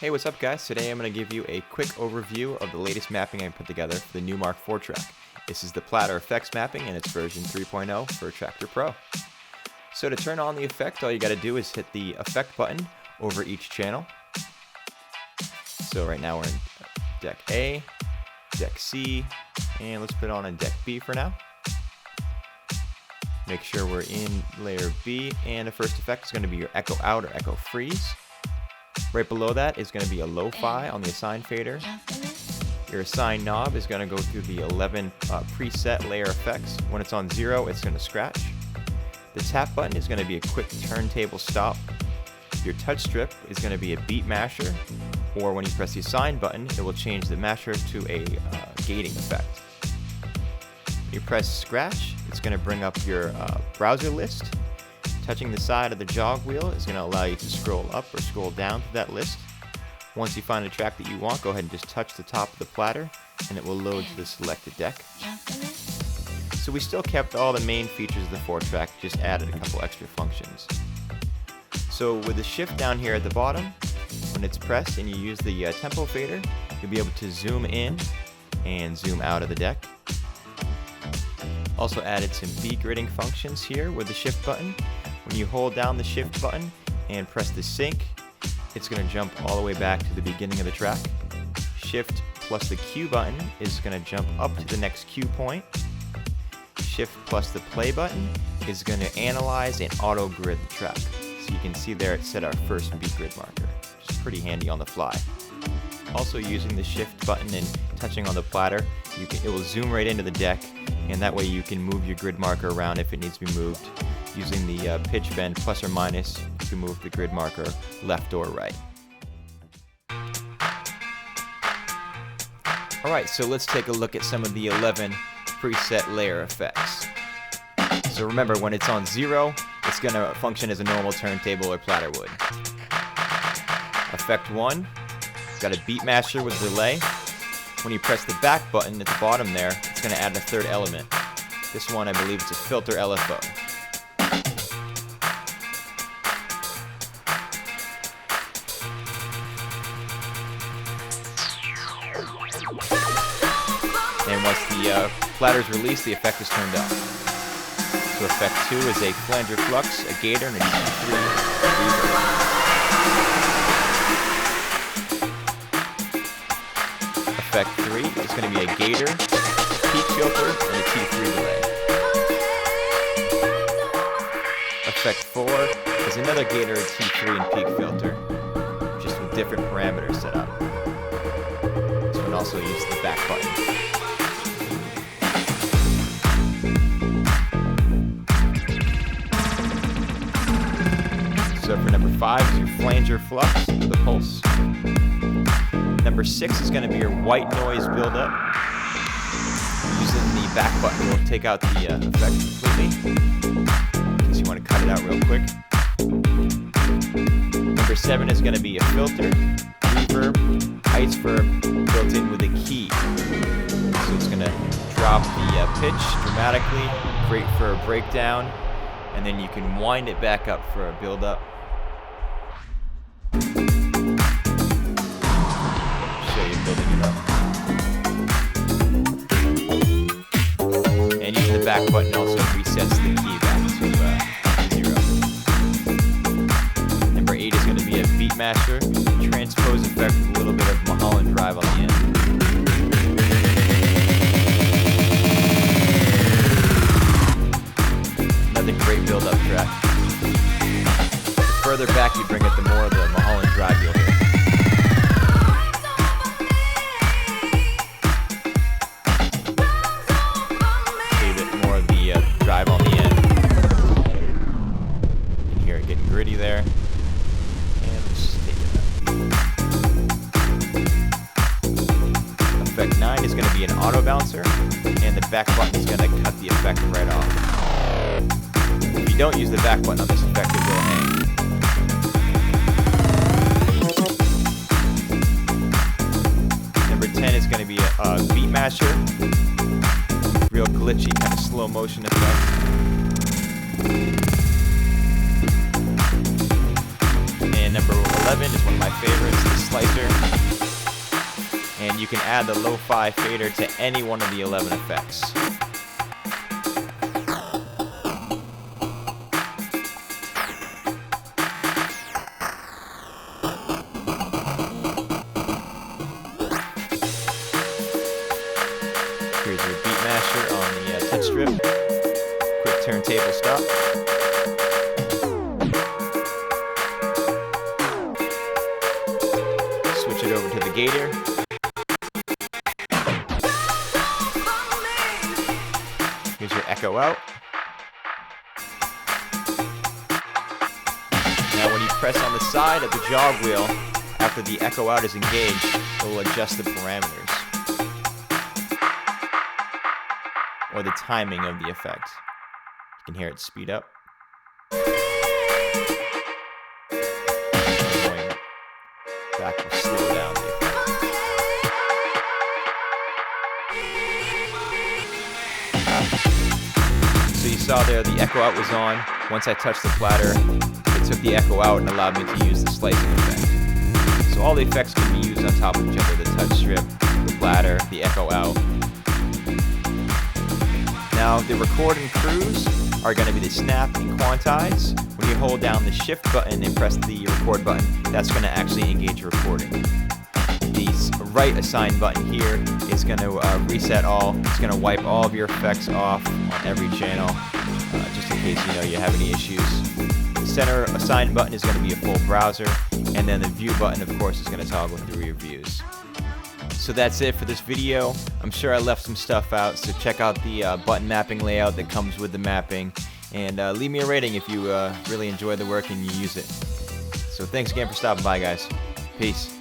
Hey, what's up guys? Today I'm going to give you a quick overview of the latest mapping I put together for the Numark 4-track. This is the Platter Effects mapping and it's version 3.0 for Tractor Pro. So to turn on the effect, all you got to do is hit the effect button over each channel. So right now we're in deck A, deck C, and let's put it on deck B for now. Make sure we're in layer B, and the first effect is going to be your echo out or echo freeze. Right below that is going to be a lo-fi on the assign fader. Your assign knob is going to go through the 11 preset layer effects. When it's on 0, it's going to scratch. The tap button is going to be a quick turntable stop. Your touch strip is going to be a beat masher, or when you press the assign button, it will change the masher to a gating effect. When you press scratch, it's going to bring up your browser list. Touching the side of the jog wheel is going to allow you to scroll up or scroll down to that list. Once you find a track that you want, go ahead and just touch the top of the platter and it will load to the selected deck. So we still kept all the main features of the 4-track, just added a couple extra functions. So with the shift down here at the bottom, when it's pressed and you use the tempo fader, you'll be able to zoom in and zoom out of the deck. Also added some beat gridding functions here with the shift button. When you hold down the shift button and press the sync, it's going to jump all the way back to the beginning of the track. Shift plus the Q button is going to jump up to the next Q point. Shift plus the play button is going to analyze and auto grid the track. So you can see there it set our first beat grid marker, which is pretty handy on the fly. Also using the shift button and touching on the platter, it will zoom right into the deck, and that way you can move your grid marker around if it needs to be moved. Using the pitch bend plus or minus, you can move the grid marker left or right. Alright, so let's take a look at some of the 11 preset layer effects. So remember, when it's on 0, it's going to function as a normal turntable or platter would. Effect 1, got a beat masher with delay. When you press the back button at the bottom there, it's going to add a third element. This one, I believe, it's a filter LFO. And once the platter's released, the effect is turned off. So effect 2 is a flanger flux, a gator, and a T3 reverb. Effect 3 is going to be a gator, peak filter, and a T3 delay. Effect 4 is another gator, a T3, and peak filter, just with different parameters set up. This one also uses the back button. So for number 5 is your flanger flux with the pulse. Number 6 is going to be your white noise buildup. Using the back button will take out the effect completely, in case you want to cut it out real quick. Number 7 is going to be a filter, reverb, iceberg built in with a key. So it's going to drop the pitch dramatically, great for a breakdown, and then you can wind it back up for a build-up. Building it up. And using the back button also resets the key back to 0. Number 8 is going to be a beat masher, transpose effect with a little bit of Mulholland Drive on the end. Another great build-up track. The further back you bring it, the more of the Mulholland Drive you'll hear. Drive on the end. You can hear it getting gritty there. And let's just take it up. Effect 9 is going to be an auto bouncer, and the back button is going to cut the effect right off. If you don't use the back button on this effect, it will hang. Number 10 is going to be a beat masher. Real glitchy kind of slow motion effect. And number 11 is one of my favorites, slicer. And you can add the lo-fi fader to any one of the 11 effects. Here's your beat masher on the touch strip. Quick turntable stop. Switch it over to the gator. Here's your echo out. Now when you press on the side of the jog wheel, after the echo out is engaged, it will adjust the parameters. Or the timing of the effect. You can hear it speed up. Going back to slow down the effect. So you saw there the echo out was on. Once I touched the platter, it took the echo out and allowed me to use the slicing effect. So all the effects can be used on top of each other. The touch strip, the platter, the echo out. Now, the record and cruise are going to be the snap and quantize. When you hold down the shift button and press the record button, that's going to actually engage your recording. The right assign button here is going to reset all. It's going to wipe all of your effects off on every channel, just in case you have any issues. The center assign button is going to be a full browser, and then the view button, of course, is going to toggle through your views. So that's it for this video. I'm sure I left some stuff out, so check out the button mapping layout that comes with the mapping, and leave me a rating if you really enjoy the work and you use it. So thanks again for stopping by, guys. Peace.